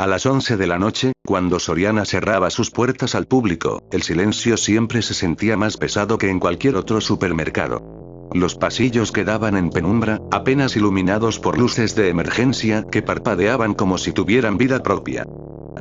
A las 11 de la noche, cuando Soriana cerraba sus puertas al público, el silencio siempre se sentía más pesado que en cualquier otro supermercado. Los pasillos quedaban en penumbra, apenas iluminados por luces de emergencia que parpadeaban como si tuvieran vida propia.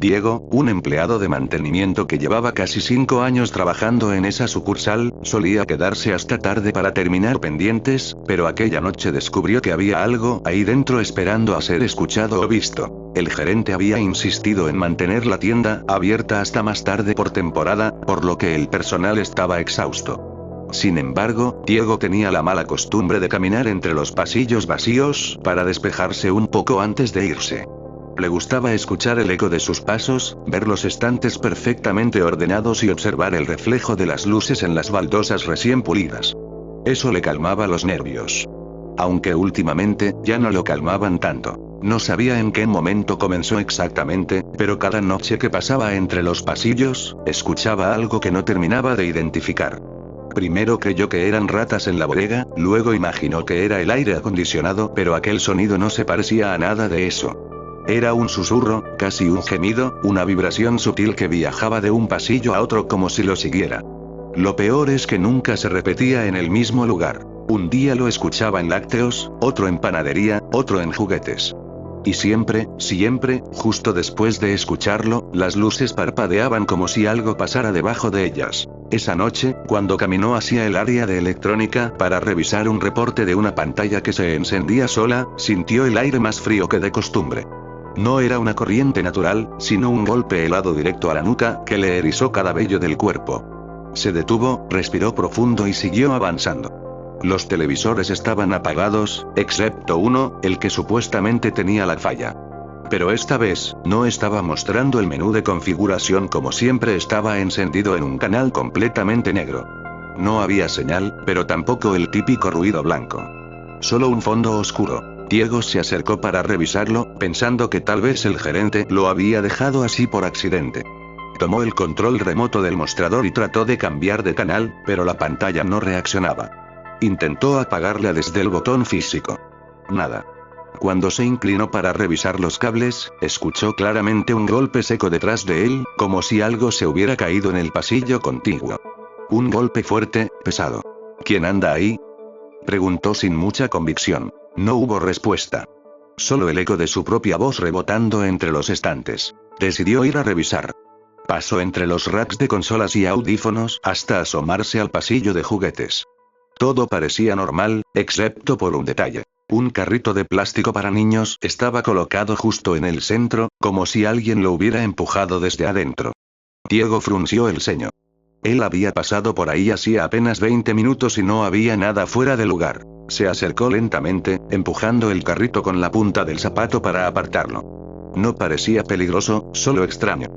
Diego, un empleado de mantenimiento que llevaba casi 5 años trabajando en esa sucursal, solía quedarse hasta tarde para terminar pendientes, pero aquella noche descubrió que había algo ahí dentro esperando a ser escuchado o visto. El gerente había insistido en mantener la tienda abierta hasta más tarde por temporada, por lo que el personal estaba exhausto. Sin embargo, Diego tenía la mala costumbre de caminar entre los pasillos vacíos, para despejarse un poco antes de irse. Le gustaba escuchar el eco de sus pasos, ver los estantes perfectamente ordenados y observar el reflejo de las luces en las baldosas recién pulidas. Eso le calmaba los nervios. Aunque últimamente, ya no lo calmaban tanto. No sabía en qué momento comenzó exactamente, pero cada noche que pasaba entre los pasillos, escuchaba algo que no terminaba de identificar. Primero creyó que eran ratas en la bodega, luego imaginó que era el aire acondicionado, pero aquel sonido no se parecía a nada de eso. Era un susurro, casi un gemido, una vibración sutil que viajaba de un pasillo a otro como si lo siguiera. Lo peor es que nunca se repetía en el mismo lugar. Un día lo escuchaba en lácteos, otro en panadería, otro en juguetes. Y siempre, justo después de escucharlo, las luces parpadeaban como si algo pasara debajo de ellas. Esa noche, cuando caminó hacia el área de electrónica para revisar un reporte de una pantalla que se encendía sola, sintió el aire más frío que de costumbre. No era una corriente natural, sino un golpe helado directo a la nuca, que le erizó cada vello del cuerpo. Se detuvo, respiró profundo y siguió avanzando. Los televisores estaban apagados, excepto uno, el que supuestamente tenía la falla. Pero esta vez, no estaba mostrando el menú de configuración como siempre, estaba encendido en un canal completamente negro. No había señal, pero tampoco el típico ruido blanco. Solo un fondo oscuro. Diego se acercó para revisarlo, pensando que tal vez el gerente lo había dejado así por accidente. Tomó el control remoto del mostrador y trató de cambiar de canal, pero la pantalla no reaccionaba. Intentó apagarla desde el botón físico. Nada. Cuando se inclinó para revisar los cables, escuchó claramente un golpe seco detrás de él, como si algo se hubiera caído en el pasillo contiguo. Un golpe fuerte, pesado. ¿Quién anda ahí?, preguntó sin mucha convicción. No hubo respuesta. Solo el eco de su propia voz rebotando entre los estantes. Decidió ir a revisar. Pasó entre los racks de consolas y audífonos hasta asomarse al pasillo de juguetes. Todo parecía normal, excepto por un detalle. Un carrito de plástico para niños estaba colocado justo en el centro, como si alguien lo hubiera empujado desde adentro. Diego frunció el ceño. Él había pasado por ahí hacía apenas 20 minutos y no había nada fuera de lugar. Se acercó lentamente, empujando el carrito con la punta del zapato para apartarlo. No parecía peligroso, solo extraño.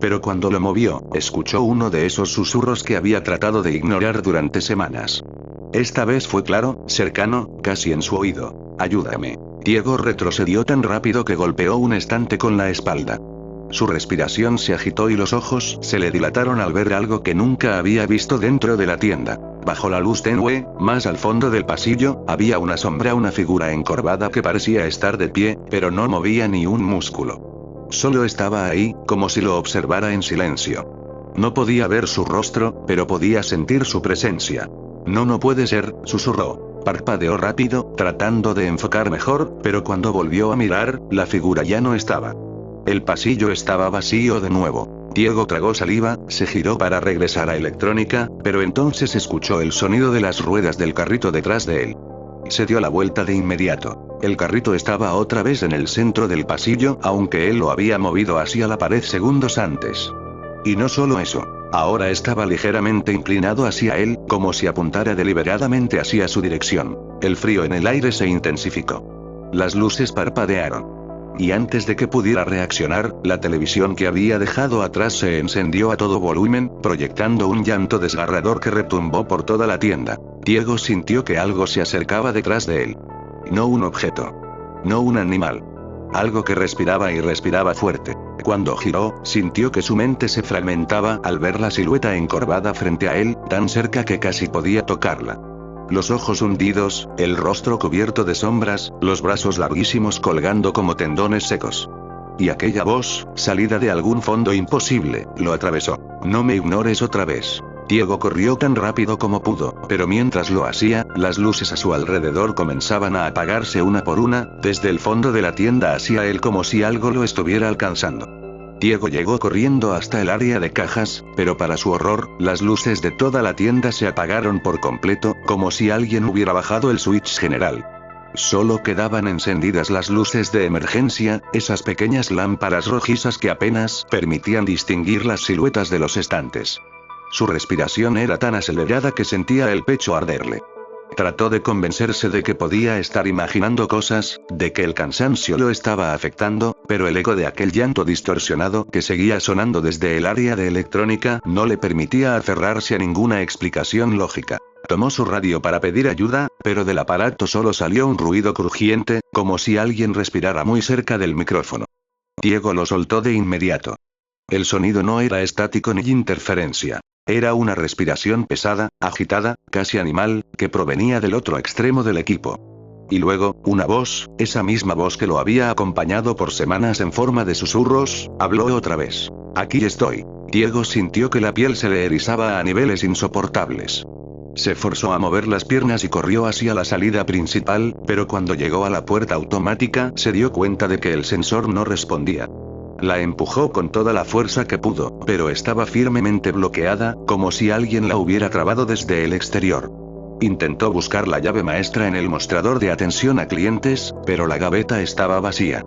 Pero cuando lo movió, escuchó uno de esos susurros que había tratado de ignorar durante semanas. Esta vez fue claro, cercano, casi en su oído. «Ayúdame». Diego retrocedió tan rápido que golpeó un estante con la espalda. Su respiración se agitó y los ojos se le dilataron al ver algo que nunca había visto dentro de la tienda. Bajo la luz tenue, más al fondo del pasillo, había una sombra, una figura encorvada que parecía estar de pie, pero no movía ni un músculo. Solo estaba ahí, como si lo observara en silencio. No podía ver su rostro, pero podía sentir su presencia. No puede ser», susurró. Parpadeó rápido, tratando de enfocar mejor, pero cuando volvió a mirar, la figura ya no estaba. El pasillo estaba vacío de nuevo. Diego tragó saliva, se giró para regresar a electrónica, pero entonces escuchó el sonido de las ruedas del carrito detrás de él. Se dio la vuelta de inmediato. El carrito estaba otra vez en el centro del pasillo, aunque él lo había movido hacia la pared segundos antes. Y no solo eso. Ahora estaba ligeramente inclinado hacia él, como si apuntara deliberadamente hacia su dirección. El frío en el aire se intensificó. Las luces parpadearon. Y antes de que pudiera reaccionar, la televisión que había dejado atrás se encendió a todo volumen, proyectando un llanto desgarrador que retumbó por toda la tienda. Diego sintió que algo se acercaba detrás de él. No un objeto. No un animal. Algo que respiraba y respiraba fuerte. Cuando giró, sintió que su mente se fragmentaba al ver la silueta encorvada frente a él, tan cerca que casi podía tocarla. Los ojos hundidos, el rostro cubierto de sombras, los brazos larguísimos colgando como tendones secos. y aquella voz, salida de algún fondo imposible, lo atravesó. No me ignores otra vez. Diego corrió tan rápido como pudo, pero mientras lo hacía, las luces a su alrededor comenzaban a apagarse una por una, desde el fondo de la tienda hacia él como si algo lo estuviera alcanzando. Diego llegó corriendo hasta el área de cajas, pero para su horror, las luces de toda la tienda se apagaron por completo, como si alguien hubiera bajado el switch general. Solo quedaban encendidas las luces de emergencia, esas pequeñas lámparas rojizas que apenas permitían distinguir las siluetas de los estantes. Su respiración era tan acelerada que sentía el pecho arderle. Trató de convencerse de que podía estar imaginando cosas, de que el cansancio lo estaba afectando, pero el eco de aquel llanto distorsionado que seguía sonando desde el área de electrónica no le permitía aferrarse a ninguna explicación lógica. Tomó su radio para pedir ayuda, pero del aparato solo salió un ruido crujiente, como si alguien respirara muy cerca del micrófono. Diego lo soltó de inmediato. El sonido no era estático ni interferencia. Era una respiración pesada, agitada, casi animal, que provenía del otro extremo del equipo. Y luego, una voz, esa misma voz que lo había acompañado por semanas en forma de susurros, habló otra vez. Aquí estoy. Diego sintió que la piel se le erizaba a niveles insoportables. Se forzó a mover las piernas y corrió hacia la salida principal, pero cuando llegó a la puerta automática se dio cuenta de que el sensor no respondía. La empujó con toda la fuerza que pudo, pero estaba firmemente bloqueada, como si alguien la hubiera trabado desde el exterior. Intentó buscar la llave maestra en el mostrador de atención a clientes, pero la gaveta estaba vacía.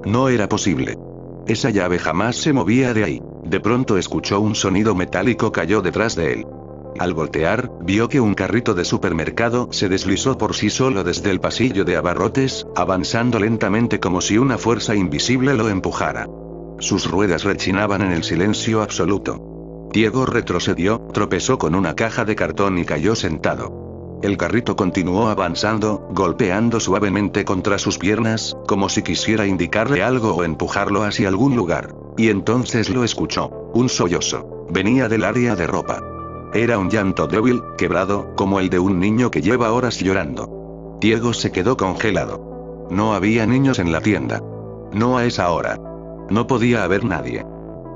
No era posible. Esa llave jamás se movía de ahí. De pronto escuchó un sonido metálico cayó detrás de él. Al voltear, vio que un carrito de supermercado se deslizó por sí solo desde el pasillo de abarrotes, avanzando lentamente como si una fuerza invisible lo empujara. Sus ruedas rechinaban en el silencio absoluto. Diego retrocedió, tropezó con una caja de cartón y cayó sentado. El carrito continuó avanzando, golpeando suavemente contra sus piernas, como si quisiera indicarle algo o empujarlo hacia algún lugar. Y entonces lo escuchó. Un sollozo. Venía del área de ropa. Era un llanto débil, quebrado, como el de un niño que lleva horas llorando. Diego se quedó congelado. No había niños en la tienda. No a esa hora. No podía haber nadie.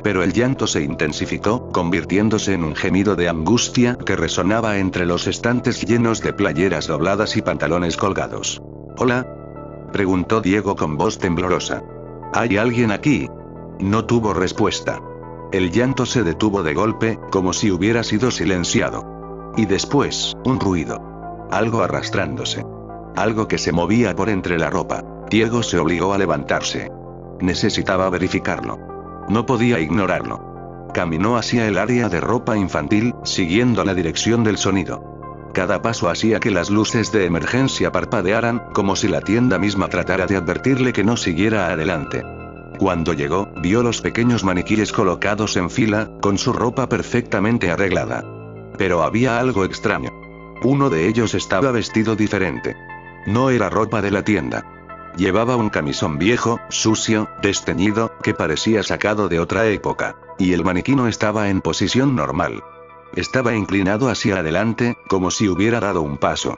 Pero el llanto se intensificó, convirtiéndose en un gemido de angustia que resonaba entre los estantes llenos de playeras dobladas y pantalones colgados. ¿Hola? Preguntó Diego con voz temblorosa. ¿Hay alguien aquí? No tuvo respuesta. El llanto se detuvo de golpe, como si hubiera sido silenciado. Y después, un ruido. Algo arrastrándose. Algo que se movía por entre la ropa. Diego se obligó a levantarse. Necesitaba verificarlo. No podía ignorarlo. Caminó hacia el área de ropa infantil, siguiendo la dirección del sonido. Cada paso hacía que las luces de emergencia parpadearan, como si la tienda misma tratara de advertirle que no siguiera adelante. Cuando llegó, vio los pequeños maniquíes colocados en fila, con su ropa perfectamente arreglada. Pero había algo extraño. Uno de ellos estaba vestido diferente. No era ropa de la tienda. Llevaba un camisón viejo, sucio, desteñido, que parecía sacado de otra época. Y el maniquí no estaba en posición normal. Estaba inclinado hacia adelante, como si hubiera dado un paso.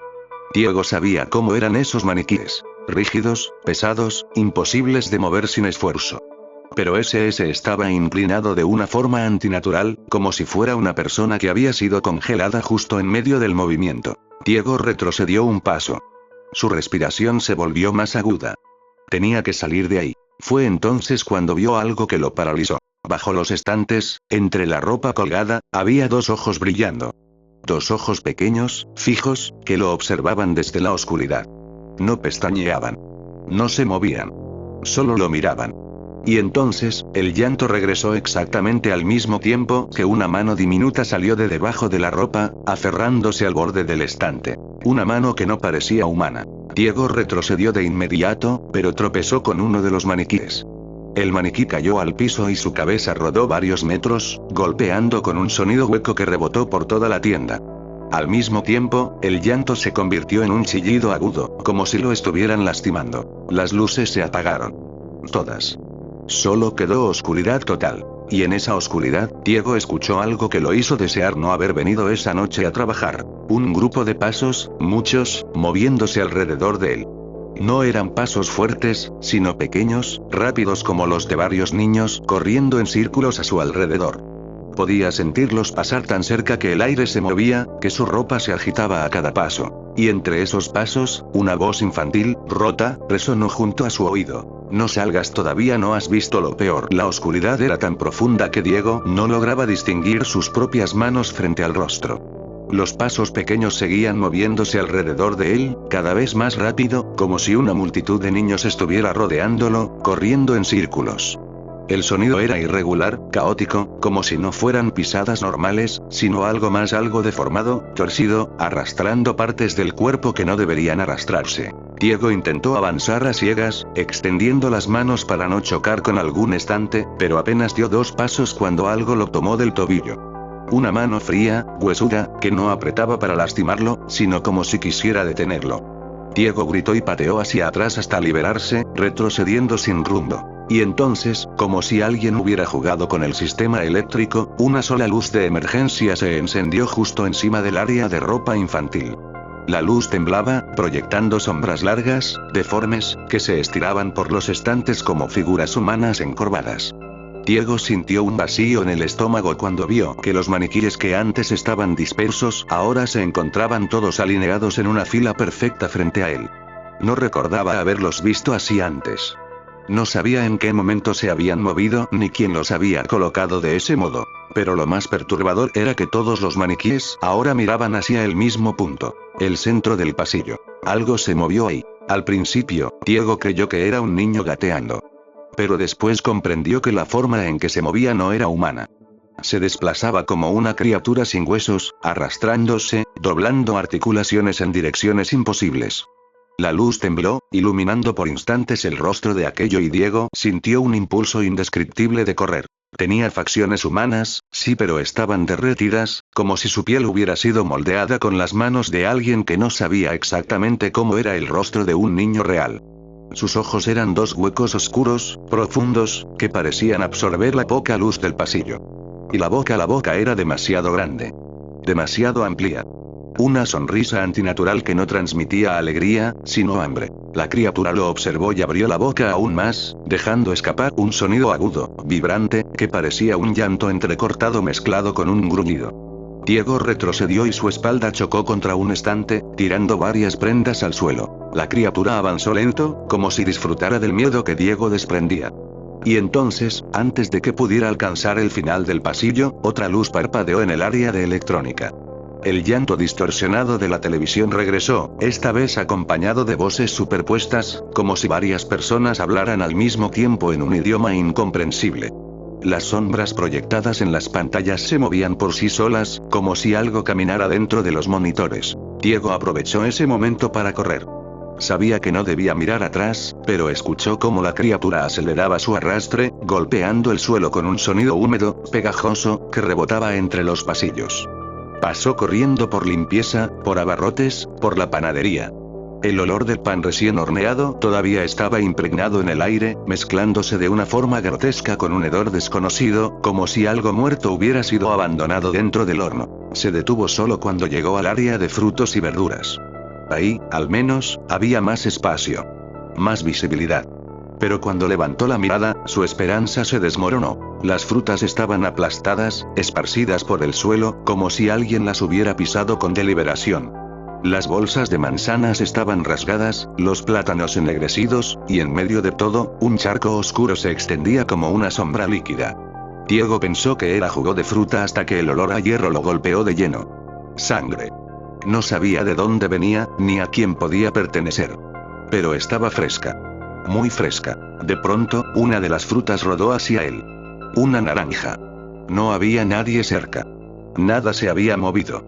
Diego sabía cómo eran esos maniquíes. Rígidos, pesados, imposibles de mover sin esfuerzo. Pero ese estaba inclinado de una forma antinatural, como si fuera una persona que había sido congelada justo en medio del movimiento. Diego retrocedió un paso. Su respiración se volvió más aguda. Tenía que salir de ahí. Fue entonces cuando vio algo que lo paralizó. Bajo los estantes, entre la ropa colgada, había dos ojos brillando. Dos ojos pequeños, fijos, que lo observaban desde la oscuridad. No pestañeaban. No se movían. Solo lo miraban. Y entonces, el llanto regresó exactamente al mismo tiempo que una mano diminuta salió de debajo de la ropa, aferrándose al borde del estante. Una mano que no parecía humana. Diego retrocedió de inmediato, pero tropezó con uno de los maniquíes. El maniquí cayó al piso y su cabeza rodó varios metros, golpeando con un sonido hueco que rebotó por toda la tienda. Al mismo tiempo, el llanto se convirtió en un chillido agudo, como si lo estuvieran lastimando. Las luces se apagaron. Todas. Solo quedó oscuridad total. Y en esa oscuridad, Diego escuchó algo que lo hizo desear no haber venido esa noche a trabajar. Un grupo de pasos, muchos, moviéndose alrededor de él. No eran pasos fuertes, sino pequeños, rápidos como los de varios niños corriendo en círculos a su alrededor. Podía sentirlos pasar tan cerca que el aire se movía, que su ropa se agitaba a cada paso. Y entre esos pasos, una voz infantil, rota, resonó junto a su oído. No salgas todavía, no has visto lo peor. La oscuridad era tan profunda que Diego no lograba distinguir sus propias manos frente al rostro. Los pasos pequeños seguían moviéndose alrededor de él, cada vez más rápido, como si una multitud de niños estuviera rodeándolo, corriendo en círculos. El sonido era irregular, caótico, como si no fueran pisadas normales, sino algo más, algo deformado, torcido, arrastrando partes del cuerpo que no deberían arrastrarse. Diego intentó avanzar a ciegas, extendiendo las manos para no chocar con algún estante, pero apenas dio 2 pasos cuando algo lo tomó del tobillo. Una mano fría, huesuda, que no apretaba para lastimarlo, sino como si quisiera detenerlo. Diego gritó y pateó hacia atrás hasta liberarse, retrocediendo sin rumbo. Y entonces, como si alguien hubiera jugado con el sistema eléctrico, una sola luz de emergencia se encendió justo encima del área de ropa infantil. La luz temblaba, proyectando sombras largas, deformes, que se estiraban por los estantes como figuras humanas encorvadas. Diego sintió un vacío en el estómago cuando vio que los maniquíes que antes estaban dispersos ahora se encontraban todos alineados en una fila perfecta frente a él. No recordaba haberlos visto así antes. No sabía en qué momento se habían movido ni quién los había colocado de ese modo. Pero lo más perturbador era que todos los maniquíes ahora miraban hacia el mismo punto, el centro del pasillo. Algo se movió ahí. Al principio, Diego creyó que era un niño gateando. Pero después comprendió que la forma en que se movía no era humana. Se desplazaba como una criatura sin huesos, arrastrándose, doblando articulaciones en direcciones imposibles. La luz tembló, iluminando por instantes el rostro de aquello y Diego sintió un impulso indescriptible de correr. Tenía facciones humanas, sí, pero estaban derretidas, como si su piel hubiera sido moldeada con las manos de alguien que no sabía exactamente cómo era el rostro de un niño real. Sus ojos eran 2 huecos oscuros, profundos, que parecían absorber la poca luz del pasillo. Y la boca era demasiado grande. Demasiado amplia. Una sonrisa antinatural que no transmitía alegría, sino hambre. La criatura lo observó y abrió la boca aún más, dejando escapar un sonido agudo, vibrante, que parecía un llanto entrecortado mezclado con un gruñido. Diego retrocedió y su espalda chocó contra un estante, tirando varias prendas al suelo. La criatura avanzó lento, como si disfrutara del miedo que Diego desprendía. Y entonces, antes de que pudiera alcanzar el final del pasillo, otra luz parpadeó en el área de electrónica. El llanto distorsionado de la televisión regresó, esta vez acompañado de voces superpuestas, como si varias personas hablaran al mismo tiempo en un idioma incomprensible. Las sombras proyectadas en las pantallas se movían por sí solas, como si algo caminara dentro de los monitores. Diego aprovechó ese momento para correr. Sabía que no debía mirar atrás, pero escuchó cómo la criatura aceleraba su arrastre, golpeando el suelo con un sonido húmedo, pegajoso, que rebotaba entre los pasillos. Pasó corriendo por limpieza, por abarrotes, por la panadería. El olor del pan recién horneado todavía estaba impregnado en el aire, mezclándose de una forma grotesca con un hedor desconocido, como si algo muerto hubiera sido abandonado dentro del horno. Se detuvo solo cuando llegó al área de frutos y verduras. Ahí, al menos, había más espacio. Más visibilidad. Pero cuando levantó la mirada, su esperanza se desmoronó. Las frutas estaban aplastadas, esparcidas por el suelo, como si alguien las hubiera pisado con deliberación. Las bolsas de manzanas estaban rasgadas, los plátanos ennegrecidos, y en medio de todo, un charco oscuro se extendía como una sombra líquida. Diego pensó que era jugo de fruta hasta que el olor a hierro lo golpeó de lleno. Sangre. No sabía de dónde venía, ni a quién podía pertenecer. Pero estaba fresca. Muy fresca. De pronto, una de las frutas rodó hacia él. Una naranja. No había nadie cerca. Nada se había movido.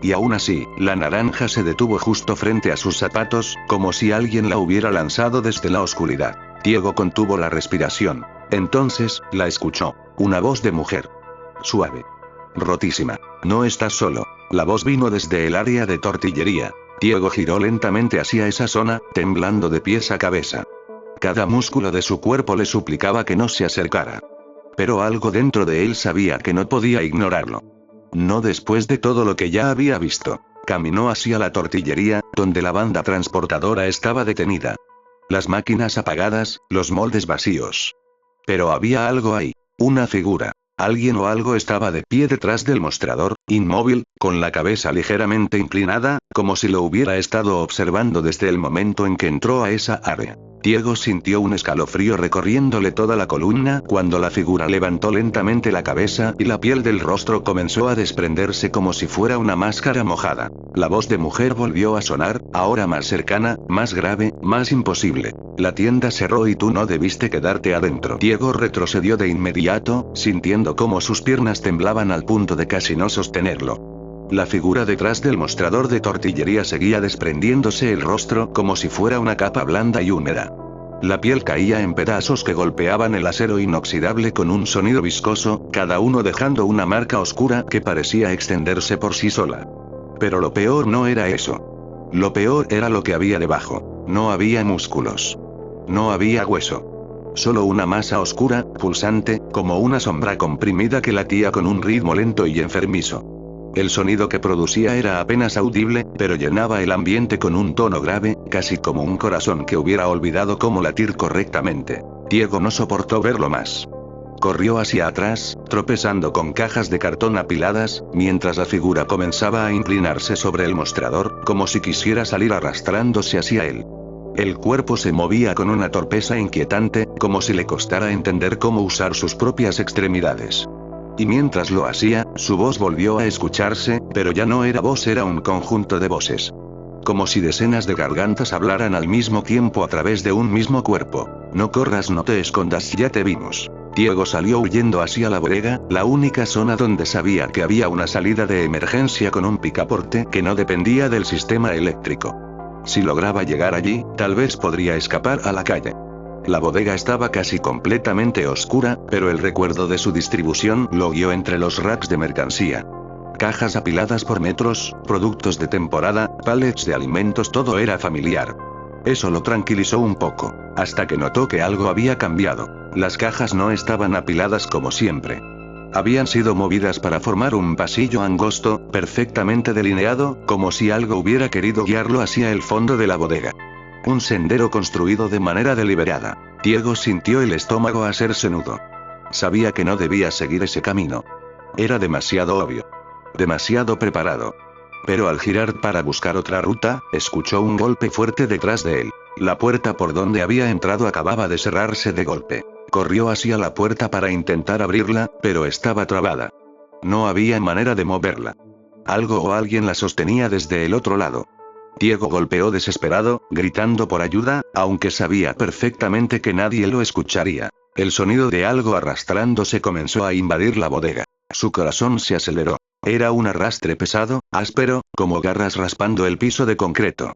Y aún así, la naranja se detuvo justo frente a sus zapatos, como si alguien la hubiera lanzado desde la oscuridad. Diego contuvo la respiración. Entonces, la escuchó. Una voz de mujer. Suave. Rotísima. No estás solo. La voz vino desde el área de tortillería. Diego giró lentamente hacia esa zona, temblando de pies a cabeza. Cada músculo de su cuerpo le suplicaba que no se acercara. Pero algo dentro de él sabía que no podía ignorarlo. No después de todo lo que ya había visto. Caminó hacia la tortillería, donde la banda transportadora estaba detenida. Las máquinas apagadas, los moldes vacíos. Pero había algo ahí. Una figura. Alguien o algo estaba de pie detrás del mostrador, inmóvil, con la cabeza ligeramente inclinada, como si lo hubiera estado observando desde el momento en que entró a esa área. Diego sintió un escalofrío recorriéndole toda la columna cuando la figura levantó lentamente la cabeza y la piel del rostro comenzó a desprenderse como si fuera una máscara mojada. La voz de mujer volvió a sonar, ahora más cercana, más grave, más imposible. La tienda cerró y tú no debiste quedarte adentro. Diego retrocedió de inmediato, sintiendo cómo sus piernas temblaban al punto de casi no sostenerlo. La figura detrás del mostrador de tortillería seguía desprendiéndose el rostro como si fuera una capa blanda y húmeda. La piel caía en pedazos que golpeaban el acero inoxidable con un sonido viscoso, cada uno dejando una marca oscura que parecía extenderse por sí sola. Pero lo peor no era eso. Lo peor era lo que había debajo. No había músculos. No había hueso. Solo una masa oscura, pulsante, como una sombra comprimida que latía con un ritmo lento y enfermizo. El sonido que producía era apenas audible, pero llenaba el ambiente con un tono grave, casi como un corazón que hubiera olvidado cómo latir correctamente. Diego no soportó verlo más. Corrió hacia atrás, tropezando con cajas de cartón apiladas, mientras la figura comenzaba a inclinarse sobre el mostrador, como si quisiera salir arrastrándose hacia él. El cuerpo se movía con una torpeza inquietante, como si le costara entender cómo usar sus propias extremidades. Y mientras lo hacía, su voz volvió a escucharse, pero ya no era voz, era un conjunto de voces. Como si decenas de gargantas hablaran al mismo tiempo a través de un mismo cuerpo. No corras, no te escondas, ya te vimos. Diego salió huyendo hacia la bodega, la única zona donde sabía que había una salida de emergencia con un picaporte que no dependía del sistema eléctrico. Si lograba llegar allí, tal vez podría escapar a la calle. La bodega estaba casi completamente oscura, pero el recuerdo de su distribución lo guió entre los racks de mercancía. Cajas apiladas por metros, productos de temporada, pallets de alimentos, todo era familiar. Eso lo tranquilizó un poco, hasta que notó que algo había cambiado. Las cajas no estaban apiladas como siempre. Habían sido movidas para formar un pasillo angosto, perfectamente delineado, como si algo hubiera querido guiarlo hacia el fondo de la bodega. Un sendero construido de manera deliberada. Diego sintió el estómago hacerse nudo. Sabía que no debía seguir ese camino. Era demasiado obvio. Demasiado preparado. Pero al girar para buscar otra ruta, escuchó un golpe fuerte detrás de él. La puerta por donde había entrado acababa de cerrarse de golpe. Corrió hacia la puerta para intentar abrirla, pero estaba trabada. No había manera de moverla. Algo o alguien la sostenía desde el otro lado. Diego golpeó desesperado, gritando por ayuda, aunque sabía perfectamente que nadie lo escucharía. El sonido de algo arrastrándose comenzó a invadir la bodega. Su corazón se aceleró. Era un arrastre pesado, áspero, como garras raspando el piso de concreto.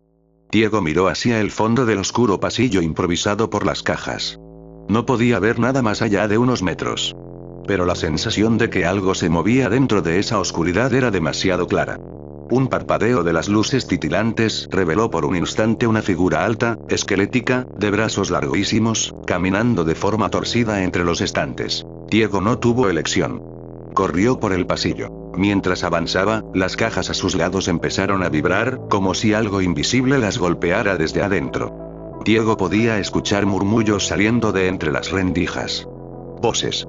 Diego miró hacia el fondo del oscuro pasillo improvisado por las cajas. No podía ver nada más allá de unos metros. Pero la sensación de que algo se movía dentro de esa oscuridad era demasiado clara. Un parpadeo de las luces titilantes reveló por un instante una figura alta, esquelética, de brazos larguísimos, caminando de forma torcida entre los estantes. Diego no tuvo elección. Corrió por el pasillo. Mientras avanzaba, las cajas a sus lados empezaron a vibrar, como si algo invisible las golpeara desde adentro. Diego podía escuchar murmullos saliendo de entre las rendijas. Voces.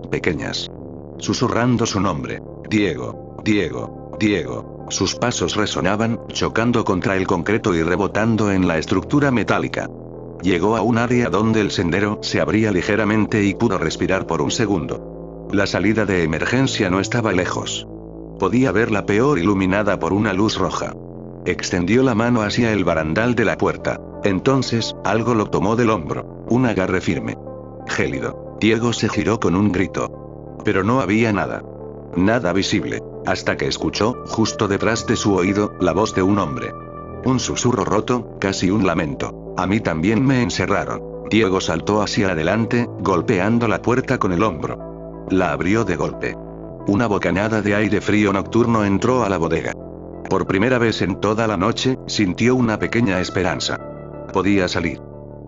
Pequeñas. Susurrando su nombre. Diego, Diego, Diego. Sus pasos resonaban, chocando contra el concreto y rebotando en la estructura metálica. Llegó a un área donde el sendero se abría ligeramente y pudo respirar por un segundo. La salida de emergencia no estaba lejos. Podía verla peor iluminada por una luz roja. Extendió la mano hacia el barandal de la puerta. Entonces, algo lo tomó del hombro. Un agarre firme. Gélido. Diego se giró con un grito. Pero no había nada. Nada visible. Hasta que escuchó, justo detrás de su oído, la voz de un hombre. Un susurro roto, casi un lamento. A mí también me encerraron. Diego saltó hacia adelante, golpeando la puerta con el hombro. La abrió de golpe. Una bocanada de aire frío nocturno entró a la bodega. Por primera vez en toda la noche, sintió una pequeña esperanza. Podía salir.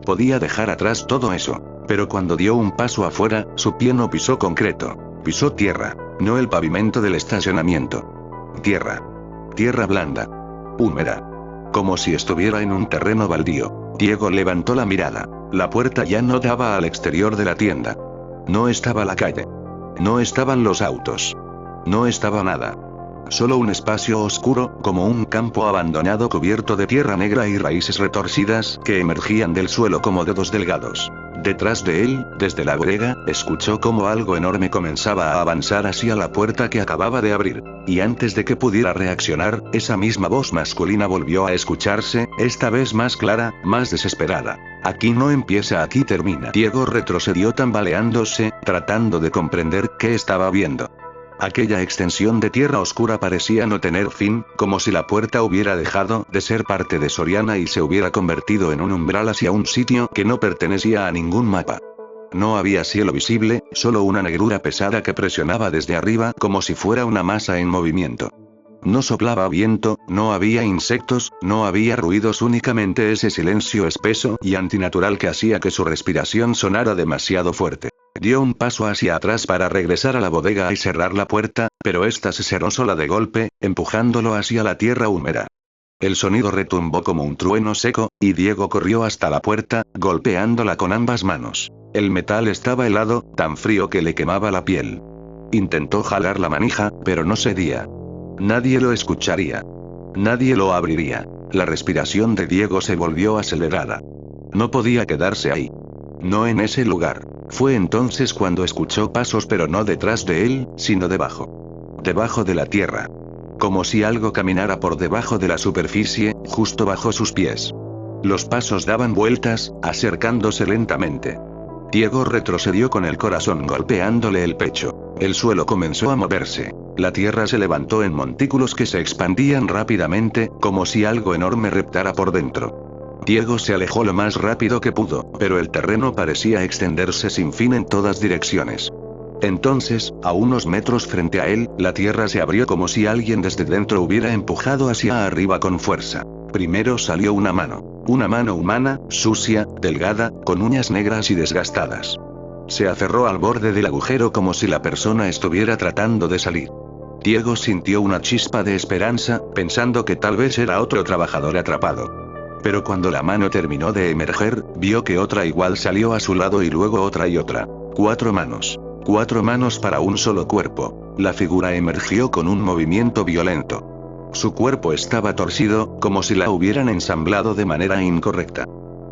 Podía dejar atrás todo eso. Pero cuando dio un paso afuera, su pie no pisó concreto. Pisó tierra. No el pavimento del estacionamiento. Tierra. Tierra blanda. Húmeda. Como si estuviera en un terreno baldío. Diego levantó la mirada. La puerta ya no daba al exterior de la tienda. No estaba la calle. No estaban los autos. No estaba nada. Solo un espacio oscuro, como un campo abandonado cubierto de tierra negra y raíces retorcidas que emergían del suelo como dedos delgados. Detrás de él, desde la bodega, escuchó como algo enorme comenzaba a avanzar hacia la puerta que acababa de abrir. Y antes de que pudiera reaccionar, esa misma voz masculina volvió a escucharse, esta vez más clara, más desesperada. Aquí no empieza, aquí termina. Diego retrocedió tambaleándose, tratando de comprender qué estaba viendo. Aquella extensión de tierra oscura parecía no tener fin, como si la puerta hubiera dejado de ser parte de Soriana y se hubiera convertido en un umbral hacia un sitio que no pertenecía a ningún mapa. No había cielo visible, solo una negrura pesada que presionaba desde arriba como si fuera una masa en movimiento. No soplaba viento, no había insectos, no había ruidos, únicamente ese silencio espeso y antinatural que hacía que su respiración sonara demasiado fuerte. Dio un paso hacia atrás para regresar a la bodega y cerrar la puerta, pero esta se cerró sola de golpe, empujándolo hacia la tierra húmeda. El sonido retumbó como un trueno seco, y Diego corrió hasta la puerta, golpeándola con ambas manos. El metal estaba helado, tan frío que le quemaba la piel. Intentó jalar la manija, pero no cedía. Nadie lo escucharía. Nadie lo abriría. La respiración de Diego se volvió acelerada. No podía quedarse ahí. No en ese lugar. Fue entonces cuando escuchó pasos, pero no detrás de él, sino debajo. Debajo de la tierra. Como si algo caminara por debajo de la superficie, justo bajo sus pies. Los pasos daban vueltas, acercándose lentamente. Diego retrocedió con el corazón golpeándole el pecho. El suelo comenzó a moverse. La tierra se levantó en montículos que se expandían rápidamente, como si algo enorme reptara por dentro. Diego se alejó lo más rápido que pudo, pero el terreno parecía extenderse sin fin en todas direcciones. Entonces, a unos metros frente a él, la tierra se abrió como si alguien desde dentro hubiera empujado hacia arriba con fuerza. Primero salió una mano humana, sucia, delgada, con uñas negras y desgastadas. Se aferró al borde del agujero como si la persona estuviera tratando de salir. Diego sintió una chispa de esperanza, pensando que tal vez era otro trabajador atrapado. Pero cuando la mano terminó de emerger, vio que otra igual salió a su lado y luego otra y otra. 4 manos. 4 manos para un solo cuerpo. La figura emergió con un movimiento violento. Su cuerpo estaba torcido, como si la hubieran ensamblado de manera incorrecta.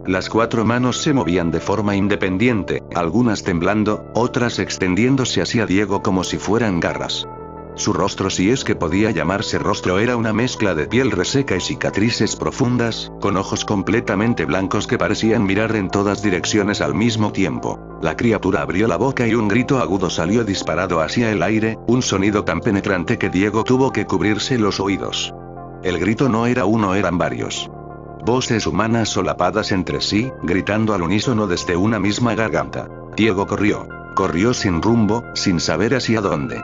Las 4 manos se movían de forma independiente, algunas temblando, otras extendiéndose hacia Diego como si fueran garras. Su rostro, si es que podía llamarse rostro, era una mezcla de piel reseca y cicatrices profundas, con ojos completamente blancos que parecían mirar en todas direcciones al mismo tiempo. La criatura abrió la boca y un grito agudo salió disparado hacia el aire, un sonido tan penetrante que Diego tuvo que cubrirse los oídos. El grito no era uno, eran varios. Voces humanas solapadas entre sí, gritando al unísono desde una misma garganta. Diego corrió. Corrió sin rumbo, sin saber hacia dónde.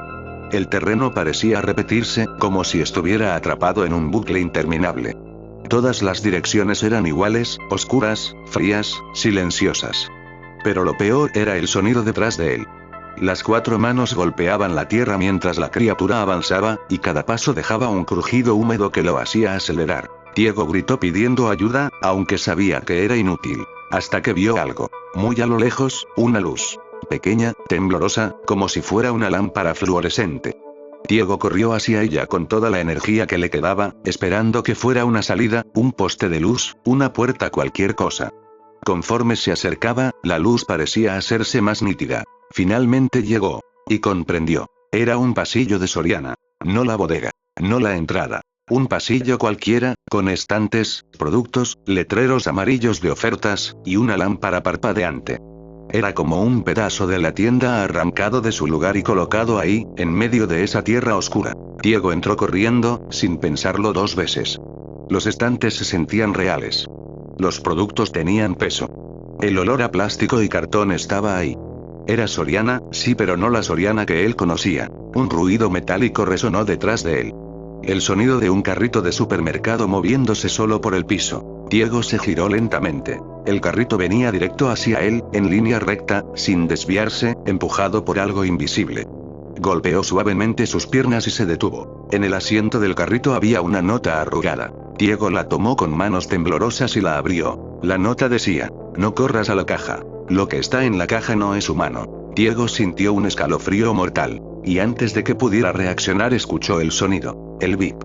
El terreno parecía repetirse, como si estuviera atrapado en un bucle interminable. Todas las direcciones eran iguales, oscuras, frías, silenciosas. Pero lo peor era el sonido detrás de él. Las 4 manos golpeaban la tierra mientras la criatura avanzaba, y cada paso dejaba un crujido húmedo que lo hacía acelerar. Diego gritó pidiendo ayuda, aunque sabía que era inútil. Hasta que vio algo. Muy a lo lejos, una luz. Pequeña, temblorosa, como si fuera una lámpara fluorescente. Diego corrió hacia ella con toda la energía que le quedaba, esperando que fuera una salida, un poste de luz, una puerta, cualquier cosa. Conforme se acercaba, la luz parecía hacerse más nítida. Finalmente llegó. Y comprendió. Era un pasillo de Soriana. No la bodega. No la entrada. Un pasillo cualquiera, con estantes, productos, letreros amarillos de ofertas, y una lámpara parpadeante. Era como un pedazo de la tienda arrancado de su lugar y colocado ahí, en medio de esa tierra oscura. Diego entró corriendo, sin pensarlo 2 veces. Los estantes se sentían reales. Los productos tenían peso. El olor a plástico y cartón estaba ahí. Era Soriana, sí, pero no la Soriana que él conocía. Un ruido metálico resonó detrás de él. El sonido de un carrito de supermercado moviéndose solo por el piso. Diego se giró lentamente. El carrito venía directo hacia él, en línea recta, sin desviarse, empujado por algo invisible. Golpeó suavemente sus piernas y se detuvo. En el asiento del carrito había una nota arrugada. Diego la tomó con manos temblorosas y la abrió. La nota decía: no corras a la caja. Lo que está en la caja no es humano. Diego sintió un escalofrío mortal. Y antes de que pudiera reaccionar escuchó el sonido. El bip.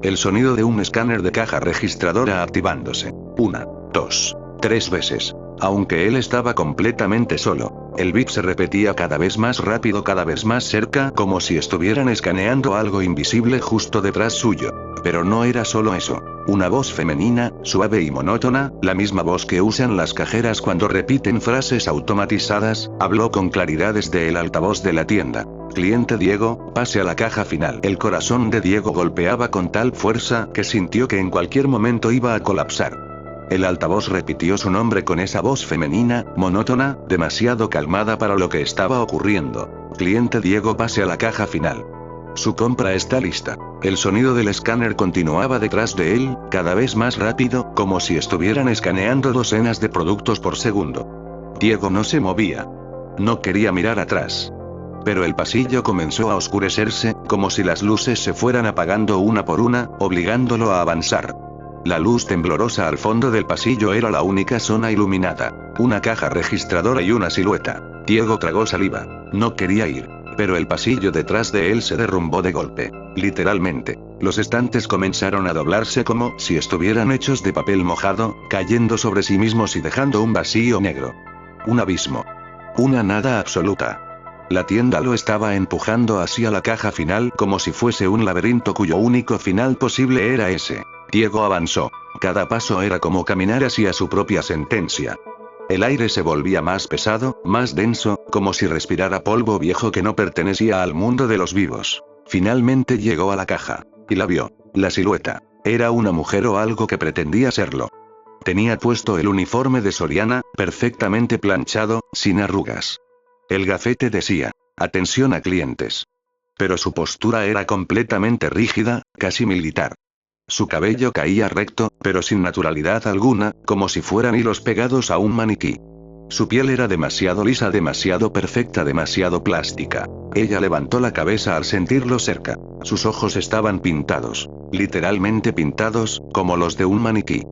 El sonido de un escáner de caja registradora activándose. 1, 2, 3 veces. Aunque él estaba completamente solo, el bip se repetía cada vez más rápido, cada vez más cerca, como si estuvieran escaneando algo invisible justo detrás suyo. Pero no era solo eso. Una voz femenina, suave y monótona, la misma voz que usan las cajeras cuando repiten frases automatizadas, habló con claridad desde el altavoz de la tienda. Cliente Diego, pase a la caja final. El corazón de Diego golpeaba con tal fuerza que sintió que en cualquier momento iba a colapsar. El altavoz repitió su nombre con esa voz femenina, monótona, demasiado calmada para lo que estaba ocurriendo. Cliente Diego, pase a la caja final. Su compra está lista. El sonido del escáner continuaba detrás de él, cada vez más rápido, como si estuvieran escaneando docenas de productos por segundo. Diego no se movía. No quería mirar atrás. Pero el pasillo comenzó a oscurecerse, como si las luces se fueran apagando una por una, obligándolo a avanzar. La luz temblorosa al fondo del pasillo era la única zona iluminada. Una caja registradora y una silueta. Diego tragó saliva. No quería ir. Pero el pasillo detrás de él se derrumbó de golpe. Literalmente. Los estantes comenzaron a doblarse como si estuvieran hechos de papel mojado, cayendo sobre sí mismos y dejando un vacío negro. Un abismo. Una nada absoluta. La tienda lo estaba empujando hacia la caja final como si fuese un laberinto cuyo único final posible era ese. Diego avanzó. Cada paso era como caminar hacia su propia sentencia. El aire se volvía más pesado, más denso, como si respirara polvo viejo que no pertenecía al mundo de los vivos. Finalmente llegó a la caja. Y la vio. La silueta. Era una mujer o algo que pretendía serlo. Tenía puesto el uniforme de Soriana, perfectamente planchado, sin arrugas. El gafete decía: atención a clientes. Pero su postura era completamente rígida, casi militar. Su cabello caía recto, pero sin naturalidad alguna, como si fueran hilos pegados a un maniquí. Su piel era demasiado lisa, demasiado perfecta, demasiado plástica. Ella levantó la cabeza al sentirlo cerca. Sus ojos estaban pintados. Literalmente pintados, como los de un maniquí.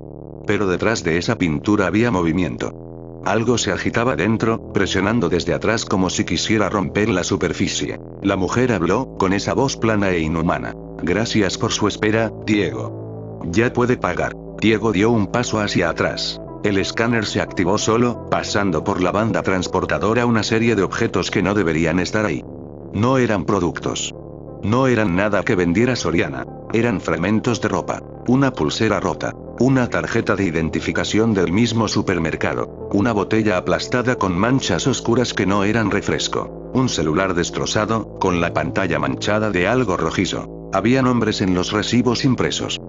Pero detrás de esa pintura había movimiento. Algo se agitaba dentro, presionando desde atrás como si quisiera romper la superficie. La mujer habló, con esa voz plana e inhumana. Gracias por su espera, Diego. Ya puede pagar. Diego dio un paso hacia atrás. El escáner se activó solo, pasando por la banda transportadora una serie de objetos que no deberían estar ahí. No eran productos. No eran nada que vendiera Soriana. Eran fragmentos de ropa. Una pulsera rota. Una tarjeta de identificación del mismo supermercado. Una botella aplastada con manchas oscuras que no eran refresco. Un celular destrozado, con la pantalla manchada de algo rojizo. Había nombres en los recibos impresos.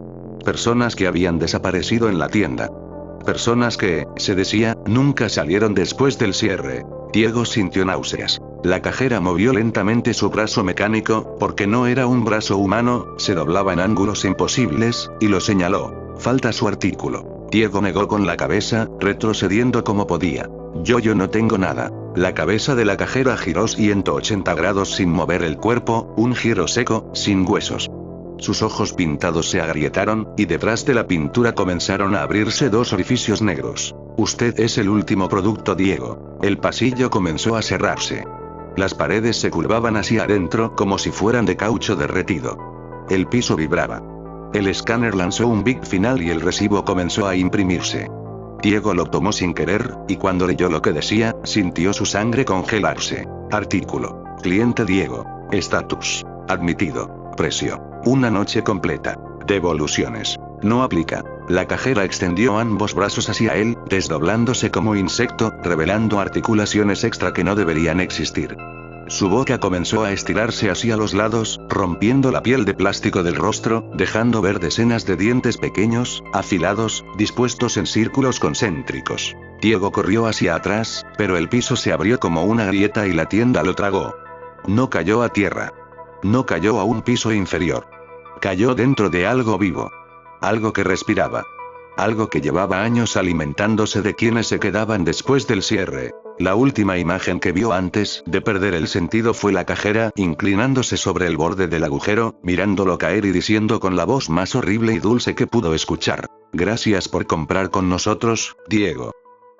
Personas que habían desaparecido en la tienda. Personas que, se decía, nunca salieron después del cierre. Diego sintió náuseas. La cajera movió lentamente su brazo mecánico, porque no era un brazo humano, se doblaba en ángulos imposibles, y lo señaló. Falta su artículo. Diego negó con la cabeza, retrocediendo como podía. Yo no tengo nada. La cabeza de la cajera giró 180 grados sin mover el cuerpo, un giro seco, sin huesos. Sus ojos pintados se agrietaron, y detrás de la pintura comenzaron a abrirse dos orificios negros. Usted es el último producto, Diego. El pasillo comenzó a cerrarse. Las paredes se curvaban hacia adentro como si fueran de caucho derretido. El piso vibraba. El escáner lanzó un bip final y el recibo comenzó a imprimirse. Diego lo tomó sin querer, y cuando leyó lo que decía, sintió su sangre congelarse. Artículo. Cliente Diego. Estatus. Admitido. Precio. Una noche completa. Devoluciones. No aplica. La cajera extendió ambos brazos hacia él, desdoblándose como insecto, revelando articulaciones extra que no deberían existir. Su boca comenzó a estirarse hacia los lados, rompiendo la piel de plástico del rostro, dejando ver decenas de dientes pequeños, afilados, dispuestos en círculos concéntricos. Diego corrió hacia atrás, pero el piso se abrió como una grieta y la tienda lo tragó. No cayó a tierra. No cayó a un piso inferior. Cayó dentro de algo vivo. Algo que respiraba. Algo que llevaba años alimentándose de quienes se quedaban después del cierre. La última imagen que vio antes de perder el sentido fue la cajera inclinándose sobre el borde del agujero, mirándolo caer y diciendo con la voz más horrible y dulce que pudo escuchar: «Gracias por comprar con nosotros, Diego.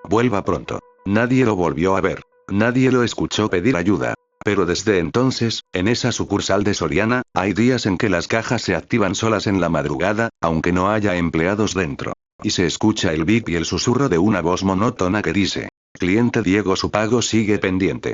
Vuelva pronto». Nadie lo volvió a ver. Nadie lo escuchó pedir ayuda. Pero desde entonces, en esa sucursal de Soriana, hay días en que las cajas se activan solas en la madrugada, aunque no haya empleados dentro. Y se escucha el bip y el susurro de una voz monótona que dice: «Cliente Diego, su pago sigue pendiente».